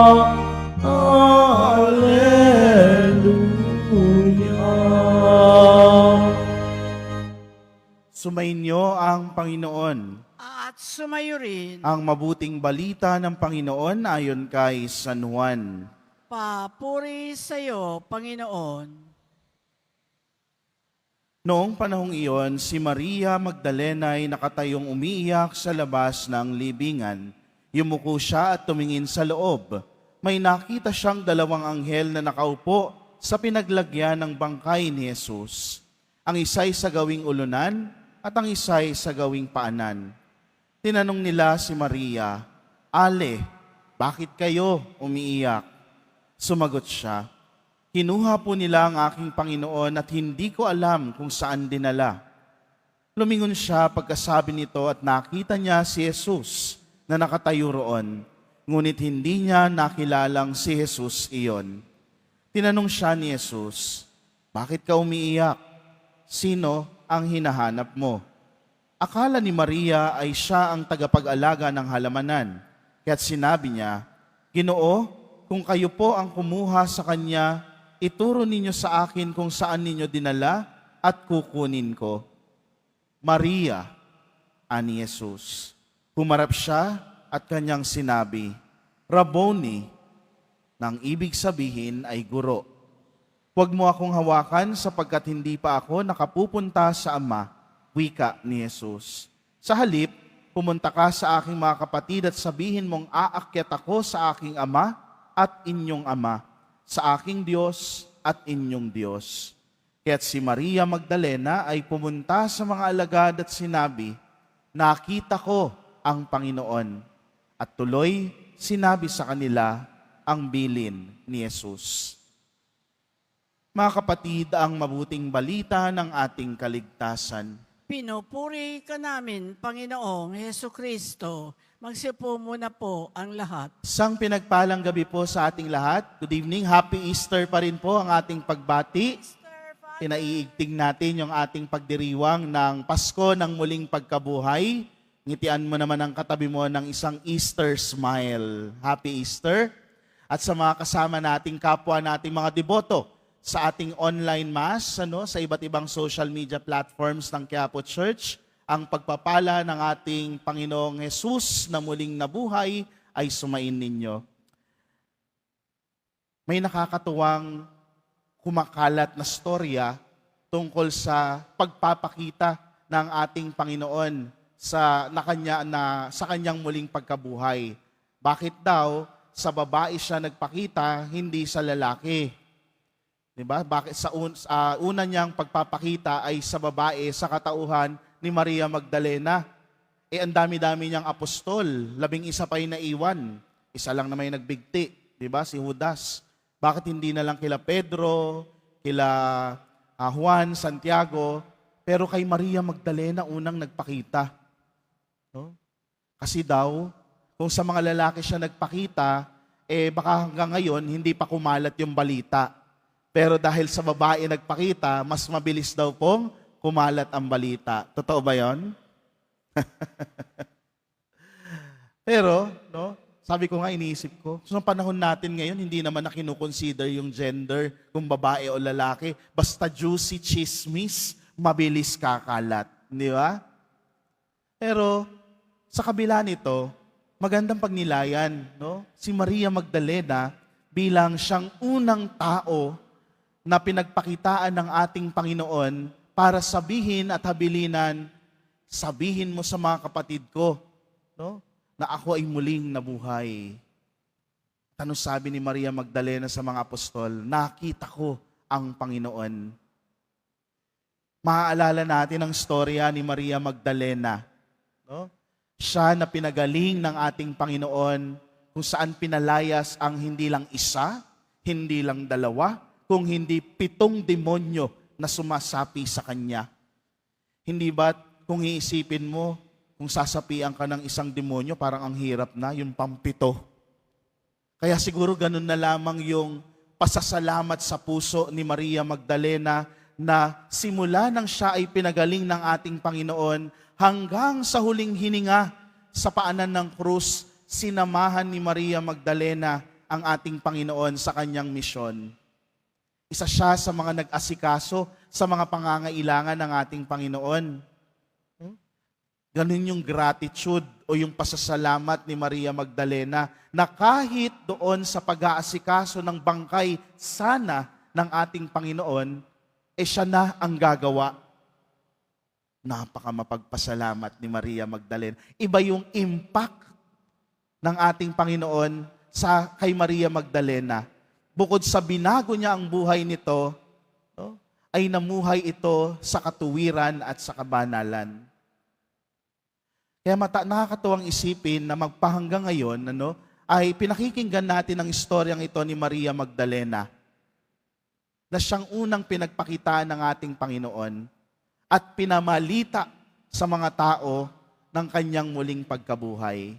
Hallelujah. Sumainyo ang Panginoon. At sumayo rin. Ang mabuting balita ng Panginoon ayon kay San Juan. Papuri sa iyo, Panginoon. Noong panahong iyon, si Maria Magdalena ay nakatayong umiiyak sa labas ng libingan. Yumuko siya at tumingin sa loob. May nakita siyang dalawang anghel na nakaupo sa pinaglagyan ng bangkay ni Jesus. Ang isa'y sa gawing ulunan at ang isa'y sa gawing paanan. Tinanong nila si Maria, "Ale, bakit kayo umiiyak?" Sumagot siya, "Kinuha po nila ang aking Panginoon at hindi ko alam kung saan dinala." Lumingon siya pagkasabi nito at nakita niya si Jesus na nakatayo roon, ngunit hindi niya nakilalang si Jesus iyon. Tinanong siya ni Jesus, "Bakit ka umiiyak? Sino ang hinahanap mo?" Akala ni Maria ay siya ang tagapag-alaga ng halamanan, kaya't sinabi niya, "Ginoo, kung kayo po ang kumuha sa kanya, ituro ninyo sa akin kung saan ninyo dinala at kukunin ko." "Maria," ani Jesus. Humarap siya at kanyang sinabi, "Rabboni," nang ibig sabihin ay guro. "Huwag mo akong hawakan sapagkat hindi pa ako nakapupunta sa Ama," wika ni Jesus. "Sa halip, pumunta ka sa aking mga kapatid at sabihin mong aakyat ako sa aking Ama at inyong Ama, sa aking Diyos at inyong Diyos." Kaya't si Maria Magdalena ay pumunta sa mga alagad at sinabi, "Nakita ko ang Panginoon." At tuloy sinabi sa kanila ang bilin ni Jesus. Mga kapatid, ang mabuting balita ng ating kaligtasan. Pinupuri ka namin, Panginoong Hesukristo. Magsipo muna po ang lahat. Isang pinagpalang gabi po sa ating lahat. Good evening. Happy Easter pa rin po ang ating pagbati. Pinaiigting natin yung ating pagdiriwang ng Pasko ng muling pagkabuhay. Ngitian mo naman ang katabi mo ng isang Easter smile. Happy Easter. At sa mga kasama nating kapwa nating mga deboto sa ating online mass, sa iba't ibang social media platforms ng Quiapo Church, ang pagpapala ng ating Panginoong Jesus na muling nabuhay ay sumain ninyo. May nakakatuwang kumakalat na storya tungkol sa pagpapakita ng ating Panginoon sa kanyang muling pagkabuhay. Bakit daw sa babae siya nagpakita, hindi sa lalaki? Diba? Bakit sa una niyang pagpapakita ay sa babae sa katauhan ni Maria Magdalena? Ang dami-dami niyang apostol, 11 pa yung naiwan. Isa lang naman yung nagbigti, diba? Si Judas. Bakit hindi na lang kila Pedro, kila Juan, Santiago, pero kay Maria Magdalena unang nagpakita? No? Kasi daw, kung sa mga lalaki siya nagpakita, baka hanggang ngayon hindi pa kumalat yung balita. Pero dahil sa babae nagpakita, mas mabilis daw pong kumalat ang balita. Totoo ba yon? Pero, sabi ko nga, iniisip ko, sa panahon natin ngayon, hindi naman na kinukonsider yung gender, kung babae o lalaki. Basta juicy chismis, mabilis kakalat. Di ba? Pero, sa kabila nito, magandang pagnilayan, si Maria Magdalena bilang siyang unang tao na pinagpakitaan ng ating Panginoon para sabihin at habilinan, "Sabihin mo sa mga kapatid ko, na ako ay muling nabuhay." Ano sabi ni Maria Magdalena sa mga apostol? "Nakita ko ang Panginoon." Maaalala natin ang storya ni Maria Magdalena. Siya na pinagaling ng ating Panginoon, kung saan pinalayas ang hindi lang isa, hindi lang dalawa, kung hindi 7 demonyo na sumasapi sa kanya. Hindi ba kung iisipin mo, kung sasapian ka ng isang demonyo, parang ang hirap na, yung pampito. Kaya siguro ganun na lamang yung pasasalamat sa puso ni Maria Magdalena na simula nang siya ay pinagaling ng ating Panginoon hanggang sa huling hininga sa paanan ng krus, sinamahan ni Maria Magdalena ang ating Panginoon sa kanyang misyon. Isa siya sa mga nag-asikaso sa mga pangangailangan ng ating Panginoon. Ganun yung gratitude o yung pasasalamat ni Maria Magdalena na kahit doon sa pag-aasikaso ng bangkay sana ng ating Panginoon, siya na ang gagawa. Napaka mapagpasalamat ni Maria Magdalena. Iba yung impact ng ating Panginoon kay Maria Magdalena. Bukod sa binago niya ang buhay nito, ay namuhay ito sa katuwiran at sa kabanalan. Kaya nakakatuwang isipin na magpahanggang ngayon, ay pinakikinggan natin ang istoryang ito ni Maria Magdalena na siyang unang pinagpakita ng ating Panginoon at pinamalita sa mga tao ng kanyang muling pagkabuhay.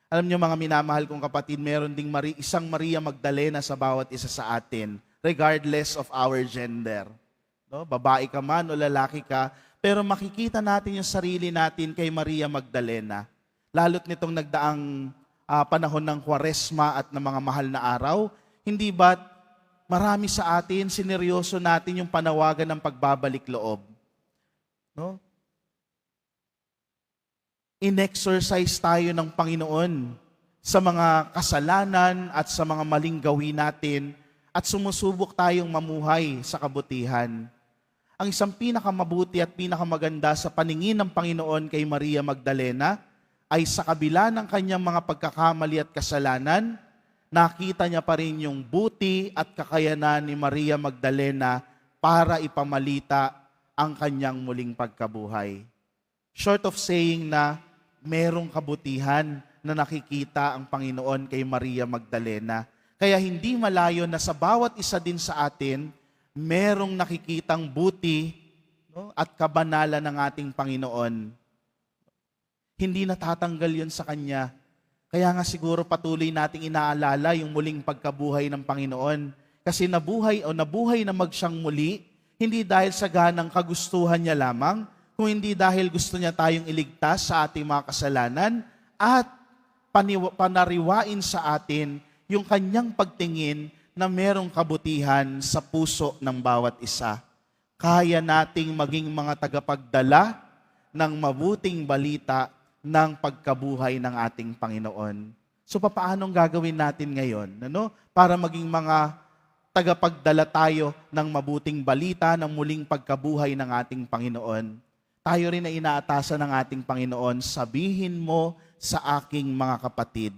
Alam niyo mga minamahal kong kapatid, meron ding isang Maria Magdalena sa bawat isa sa atin, regardless of our gender. Babae ka man o lalaki ka, pero makikita natin yung sarili natin kay Maria Magdalena. Lalo't nitong nagdaang panahon ng Kwaresma at ng mga mahal na araw, hindi ba't marami sa atin, sineryoso natin yung panawagan ng pagbabalik loob. In-exercise tayo ng Panginoon sa mga kasalanan at sa mga maling gawin natin at sumusubok tayong mamuhay sa kabutihan. Ang isang pinakamabuti at pinakamaganda sa paningin ng Panginoon kay Maria Magdalena ay sa kabila ng kanyang mga pagkakamali at kasalanan, nakita niya pa rin yung buti at kakayanan ni Maria Magdalena para ipamalita ang kanyang muling pagkabuhay. Short of saying na merong kabutihan na nakikita ang Panginoon kay Maria Magdalena. Kaya hindi malayo na sa bawat isa din sa atin, merong nakikitang buti at kabanalan ng ating Panginoon. Hindi natatanggal yun sa Kanya. Kaya nga siguro patuloy nating inaalala yung muling pagkabuhay ng Panginoon. Kasi nabuhay na magsyang muli, hindi dahil sa ganang kagustuhan niya lamang, kung hindi dahil gusto niya tayong iligtas sa ating mga kasalanan at panariwain sa atin yung Kanyang pagtingin na merong kabutihan sa puso ng bawat isa. Kaya nating maging mga tagapagdala ng mabuting balita ng pagkabuhay ng ating Panginoon. So papaanong gagawin natin ngayon? Para maging mga tagapagdala tayo ng mabuting balita ng muling pagkabuhay ng ating Panginoon. Tayo rin ay inaatasan ng ating Panginoon, sabihin mo sa aking mga kapatid.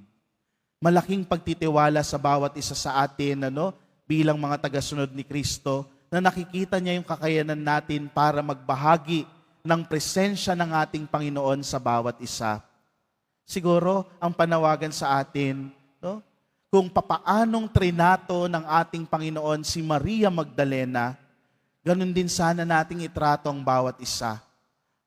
Malaking pagtitiwala sa bawat isa sa atin, bilang mga tagasunod ni Kristo, na nakikita niya yung kakayanan natin para magbahagi ng presensya ng ating Panginoon sa bawat isa. Siguro, ang panawagan sa atin, kung papaanong trinato ng ating Panginoon si Maria Magdalena, ganun din sana nating itrato ang bawat isa.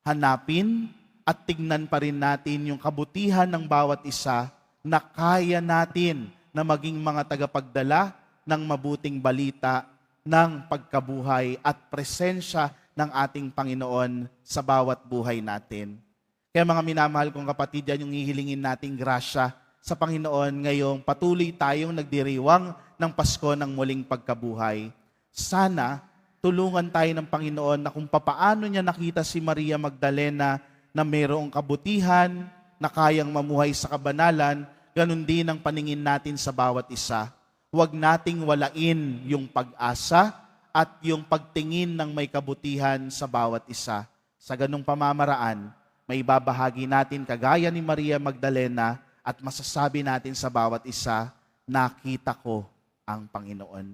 Hanapin at tignan pa rin natin yung kabutihan ng bawat isa na kaya natin na maging mga tagapagdala ng mabuting balita ng pagkabuhay at presensya ng ating Panginoon sa bawat buhay natin. Kaya mga minamahal kong kapatid, yan yung hihilingin nating grasya sa Panginoon ngayong patuloy tayong nagdiriwang ng Pasko ng muling pagkabuhay. Sana tulungan tayo ng Panginoon na kung papaano niya nakita si Maria Magdalena na mayroong kabutihan, na kayang mamuhay sa kabanalan, ganun din ang paningin natin sa bawat isa. Huwag nating walain yung pag-asa at yung pagtingin ng may kabutihan sa bawat isa. Sa ganung pamamaraan, may babahagi natin kagaya ni Maria Magdalena at masasabi natin sa bawat isa, nakita ko ang Panginoon.